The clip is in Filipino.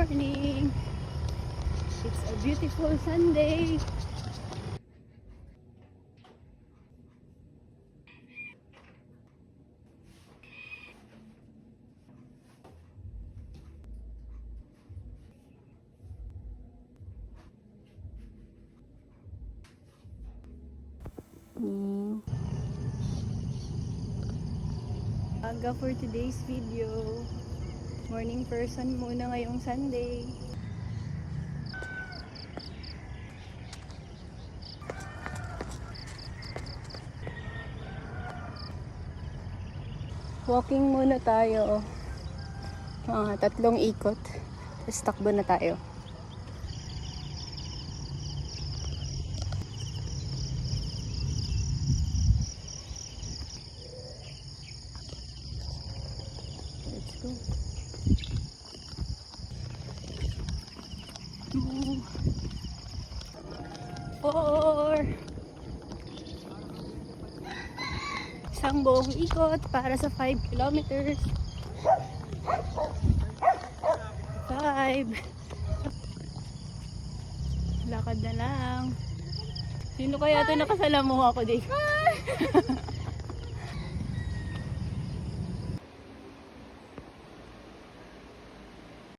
morning! It's a beautiful Sunday! Aga for today's video. Morning person muna ngayong Sunday. Walking muna tayo. Mga 3 ikot. Tapos takbo na tayo. Let's go. 2, 4. Isang buong ikot para sa 5 kilometers. 5. Lakad na lang. Sino kaya ito nakasalamuha ko dito?